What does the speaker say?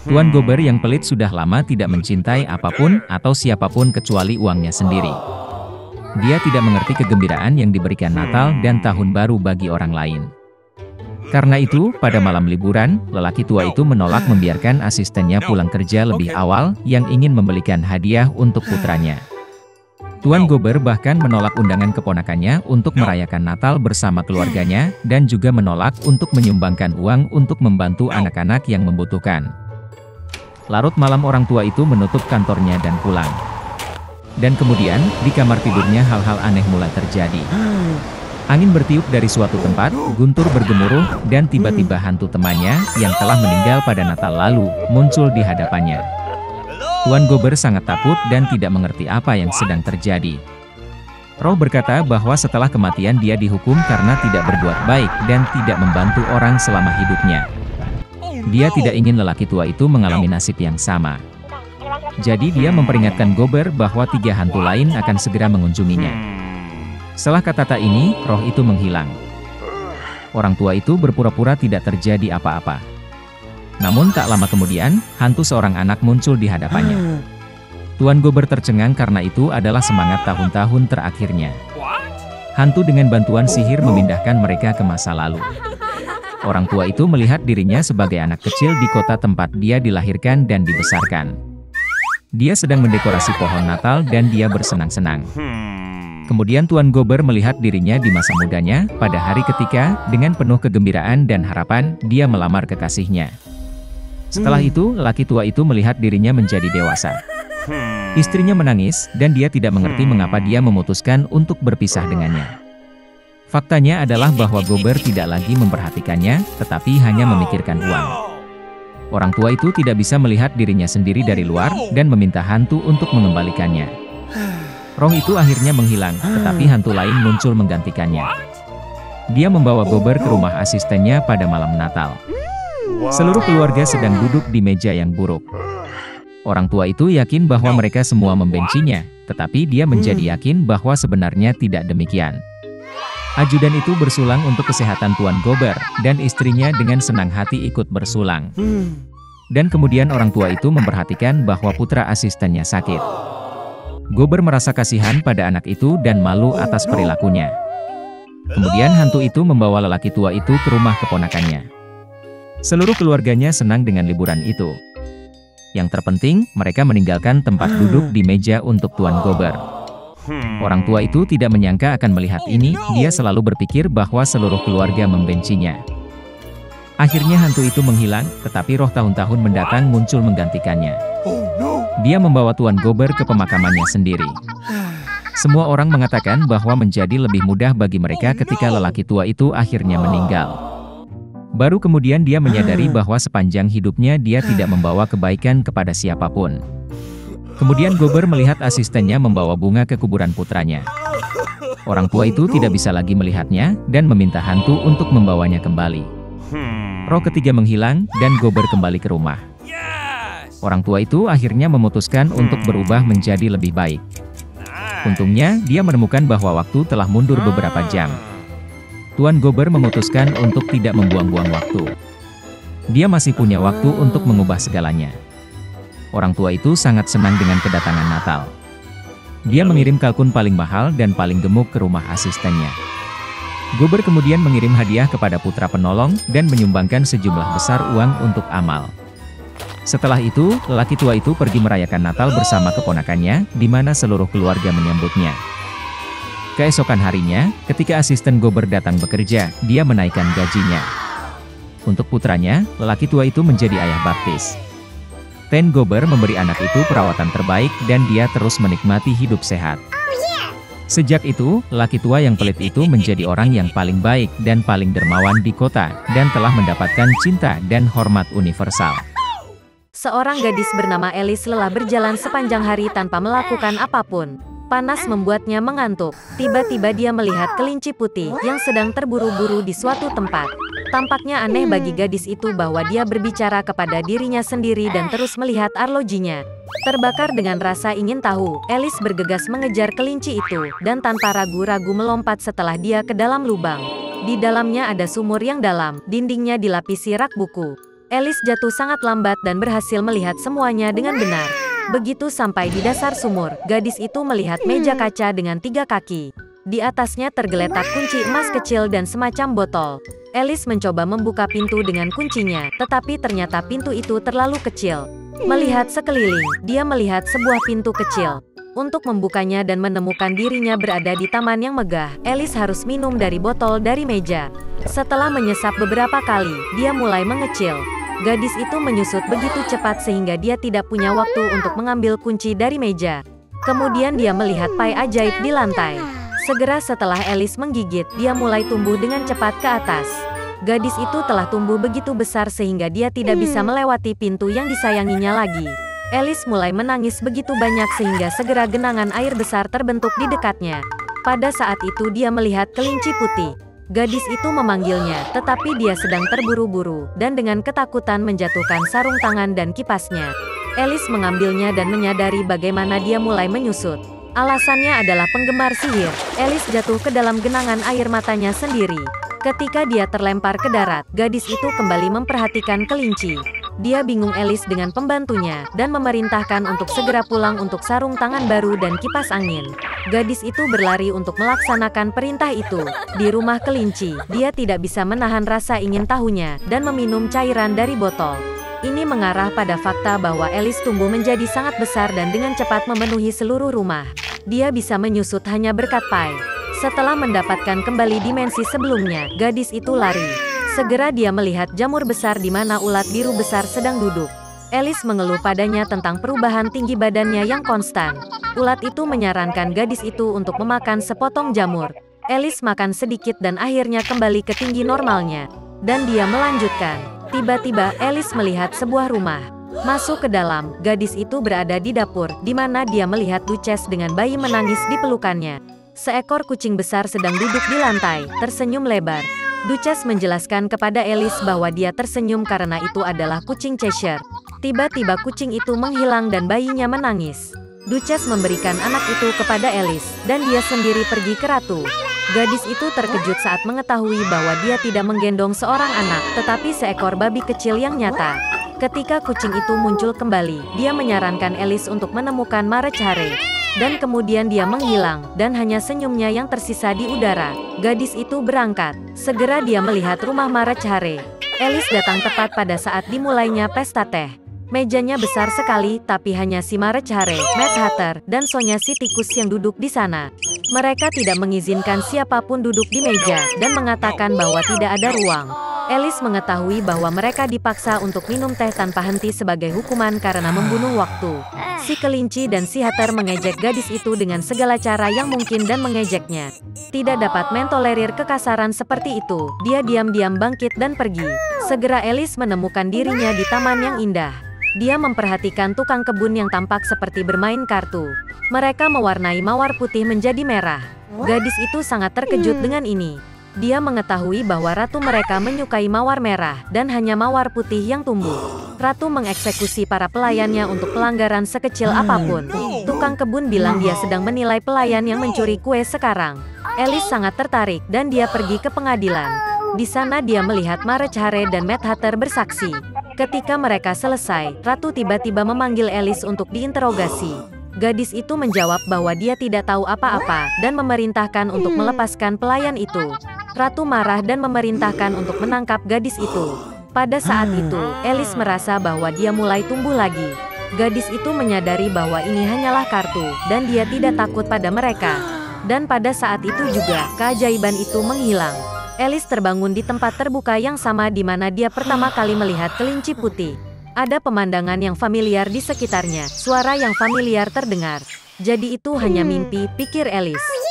Tuan Gober yang pelit sudah lama tidak mencintai apapun atau siapapun kecuali uangnya sendiri. Dia tidak mengerti kegembiraan yang diberikan Natal dan Tahun Baru bagi orang lain. Karena itu, pada malam liburan, lelaki tua itu menolak membiarkan asistennya pulang kerja lebih awal yang ingin membelikan hadiah untuk putranya. Tuan Gober bahkan menolak undangan keponakannya untuk merayakan Natal bersama keluarganya dan juga menolak untuk menyumbangkan uang untuk membantu anak-anak yang membutuhkan. Larut malam orang tua itu menutup kantornya dan pulang. Dan kemudian, di kamar tidurnya hal-hal aneh mulai terjadi. Angin bertiup dari suatu tempat, guntur bergemuruh, dan tiba-tiba hantu temannya, yang telah meninggal pada Natal lalu, muncul di hadapannya. Tuan Gober sangat takut dan tidak mengerti apa yang sedang terjadi. Roh berkata bahwa setelah kematian dia dihukum karena tidak berbuat baik dan tidak membantu orang selama hidupnya. Dia tidak ingin lelaki tua itu mengalami nasib yang sama. Jadi dia memperingatkan Gober bahwa 3 hantu lain akan segera mengunjunginya. Setelah kata-kata ini, roh itu menghilang. Orang tua itu berpura-pura tidak terjadi apa-apa. Namun tak lama kemudian, hantu seorang anak muncul di hadapannya. Tuan Gober tercengang karena itu adalah semangat tahun-tahun terakhirnya. Hantu dengan bantuan sihir memindahkan mereka ke masa lalu. Orang tua itu melihat dirinya sebagai anak kecil di kota tempat dia dilahirkan dan dibesarkan. Dia sedang mendekorasi pohon Natal dan dia bersenang-senang. Kemudian Tuan Gober melihat dirinya di masa mudanya, pada hari ketika, dengan penuh kegembiraan dan harapan, dia melamar kekasihnya. Setelah itu, laki tua itu melihat dirinya menjadi dewasa. Istrinya menangis, dan dia tidak mengerti mengapa dia memutuskan untuk berpisah dengannya. Faktanya adalah bahwa Gober tidak lagi memperhatikannya, tetapi hanya memikirkan uang. Orang tua itu tidak bisa melihat dirinya sendiri dari luar, dan meminta hantu untuk mengembalikannya. Roh itu akhirnya menghilang, tetapi hantu lain muncul menggantikannya. Dia membawa Gober ke rumah asistennya pada malam Natal. Seluruh keluarga sedang duduk di meja yang buruk. Orang tua itu yakin bahwa mereka semua membencinya, tetapi dia menjadi yakin bahwa sebenarnya tidak demikian. Ajudan itu bersulang untuk kesehatan Tuan Gober, dan istrinya dengan senang hati ikut bersulang. Dan kemudian orang tua itu memperhatikan bahwa putra asistennya sakit. Gober merasa kasihan pada anak itu dan malu atas perilakunya. Kemudian hantu itu membawa lelaki tua itu ke rumah keponakannya. Seluruh keluarganya senang dengan liburan itu. Yang terpenting, mereka meninggalkan tempat duduk di meja untuk Tuan Gober. Orang tua itu tidak menyangka akan melihat ini, dia selalu berpikir bahwa seluruh keluarga membencinya. Akhirnya hantu itu menghilang, tetapi roh tahun-tahun mendatang muncul menggantikannya. Dia membawa Tuan Gober ke pemakamannya sendiri. Semua orang mengatakan bahwa menjadi lebih mudah bagi mereka ketika lelaki tua itu akhirnya meninggal. Baru kemudian dia menyadari bahwa sepanjang hidupnya dia tidak membawa kebaikan kepada siapapun. Kemudian Gober melihat asistennya membawa bunga ke kuburan putranya. Orang tua itu tidak bisa lagi melihatnya, dan meminta hantu untuk membawanya kembali. Roh ketiga menghilang, dan Gober kembali ke rumah. Orang tua itu akhirnya memutuskan untuk berubah menjadi lebih baik. Untungnya, dia menemukan bahwa waktu telah mundur beberapa jam. Tuan Gober memutuskan untuk tidak membuang-buang waktu. Dia masih punya waktu untuk mengubah segalanya. Orang tua itu sangat senang dengan kedatangan Natal. Dia mengirim kalkun paling mahal dan paling gemuk ke rumah asistennya. Gober kemudian mengirim hadiah kepada putra penolong dan menyumbangkan sejumlah besar uang untuk amal. Setelah itu, lelaki tua itu pergi merayakan Natal bersama keponakannya, di mana seluruh keluarga menyambutnya. Keesokan harinya, ketika asisten Gober datang bekerja, dia menaikkan gajinya. Untuk putranya, lelaki tua itu menjadi ayah baptis. Ten Gober memberi anak itu perawatan terbaik dan dia terus menikmati hidup sehat. Sejak itu, laki tua yang pelit itu menjadi orang yang paling baik dan paling dermawan di kota, dan telah mendapatkan cinta dan hormat universal. Seorang gadis bernama Alice lelah berjalan sepanjang hari tanpa melakukan apapun. Panas membuatnya mengantuk. Tiba-tiba dia melihat kelinci putih yang sedang terburu-buru di suatu tempat. Tampaknya aneh bagi gadis itu bahwa dia berbicara kepada dirinya sendiri dan terus melihat arlojinya. Terbakar dengan rasa ingin tahu, Alice bergegas mengejar kelinci itu, dan tanpa ragu-ragu melompat setelah dia ke dalam lubang. Di dalamnya ada sumur yang dalam, dindingnya dilapisi rak buku. Alice jatuh sangat lambat dan berhasil melihat semuanya dengan benar. Begitu sampai di dasar sumur, gadis itu melihat meja kaca dengan 3 kaki. Di atasnya tergeletak kunci emas kecil dan semacam botol. Alice mencoba membuka pintu dengan kuncinya, tetapi ternyata pintu itu terlalu kecil. Melihat sekeliling, dia melihat sebuah pintu kecil. Untuk membukanya dan menemukan dirinya berada di taman yang megah, Alice harus minum dari botol dari meja. Setelah menyesap beberapa kali, dia mulai mengecil. Gadis itu menyusut begitu cepat sehingga dia tidak punya waktu untuk mengambil kunci dari meja. Kemudian dia melihat pai ajaib di lantai. Segera setelah Alice menggigit, dia mulai tumbuh dengan cepat ke atas. Gadis itu telah tumbuh begitu besar sehingga dia tidak bisa melewati pintu yang disayanginya lagi. Alice mulai menangis begitu banyak sehingga segera genangan air besar terbentuk di dekatnya. Pada saat itu dia melihat kelinci putih. Gadis itu memanggilnya, tetapi dia sedang terburu-buru, dan dengan ketakutan menjatuhkan sarung tangan dan kipasnya. Alice mengambilnya dan menyadari bagaimana dia mulai menyusut. Alasannya adalah penggemar sihir. Alice jatuh ke dalam genangan air matanya sendiri. Ketika dia terlempar ke darat, gadis itu kembali memperhatikan kelinci. Dia bingung Alice dengan pembantunya, dan memerintahkan untuk segera pulang untuk sarung tangan baru dan kipas angin. Gadis itu berlari untuk melaksanakan perintah itu. Di rumah kelinci, dia tidak bisa menahan rasa ingin tahunya, dan meminum cairan dari botol. Ini mengarah pada fakta bahwa Alice tumbuh menjadi sangat besar dan dengan cepat memenuhi seluruh rumah. Dia bisa menyusut hanya berkat pai. Setelah mendapatkan kembali dimensi sebelumnya, gadis itu lari. Segera dia melihat jamur besar di mana ulat biru besar sedang duduk. Alice mengeluh padanya tentang perubahan tinggi badannya yang konstan. Ulat itu menyarankan gadis itu untuk memakan sepotong jamur. Alice makan sedikit dan akhirnya kembali ke tinggi normalnya. Dan dia melanjutkan. Tiba-tiba Alice melihat sebuah rumah. Masuk ke dalam, gadis itu berada di dapur, di mana dia melihat Duchess dengan bayi menangis di pelukannya. Seekor kucing besar sedang duduk di lantai, tersenyum lebar. Duchess menjelaskan kepada Alice bahwa dia tersenyum karena itu adalah kucing Cheshire. Tiba-tiba kucing itu menghilang dan bayinya menangis. Duchess memberikan anak itu kepada Alice, dan dia sendiri pergi ke ratu. Gadis itu terkejut saat mengetahui bahwa dia tidak menggendong seorang anak, tetapi seekor babi kecil yang nyata. Ketika kucing itu muncul kembali, dia menyarankan Alice untuk menemukan Marechare. Dan kemudian dia menghilang, dan hanya senyumnya yang tersisa di udara. Gadis itu berangkat. Segera dia melihat rumah Marechare. Alice datang tepat pada saat dimulainya pesta teh. Mejanya besar sekali, tapi hanya si Marechare, Mad Hatter, dan Sonya si tikus yang duduk di sana. Mereka tidak mengizinkan siapapun duduk di meja, dan mengatakan bahwa tidak ada ruang. Alice mengetahui bahwa mereka dipaksa untuk minum teh tanpa henti sebagai hukuman karena membunuh waktu. Si kelinci dan si Hatter mengejek gadis itu dengan segala cara yang mungkin dan mengejeknya. Tidak dapat mentolerir kekasaran seperti itu, dia diam-diam bangkit dan pergi. Segera Alice menemukan dirinya di taman yang indah. Dia memperhatikan tukang kebun yang tampak seperti bermain kartu. Mereka mewarnai mawar putih menjadi merah. Gadis itu sangat terkejut dengan ini. Dia mengetahui bahwa ratu mereka menyukai mawar merah, dan hanya mawar putih yang tumbuh. Ratu mengeksekusi para pelayannya untuk pelanggaran sekecil apapun. Tukang kebun bilang dia sedang menilai pelayan yang mencuri kue sekarang. Alice sangat tertarik, dan dia pergi ke pengadilan. Di sana dia melihat Marechare dan Mad Hatter bersaksi. Ketika mereka selesai, Ratu tiba-tiba memanggil Alice untuk diinterogasi. Gadis itu menjawab bahwa dia tidak tahu apa-apa, dan memerintahkan untuk melepaskan pelayan itu. Ratu marah dan memerintahkan untuk menangkap gadis itu. Pada saat itu, Alice merasa bahwa dia mulai tumbuh lagi. Gadis itu menyadari bahwa ini hanyalah kartu, dan dia tidak takut pada mereka. Dan pada saat itu juga, keajaiban itu menghilang. Alice terbangun di tempat terbuka yang sama di mana dia pertama kali melihat kelinci putih. Ada pemandangan yang familiar di sekitarnya, suara yang familiar terdengar. Jadi itu hanya mimpi, pikir Alice.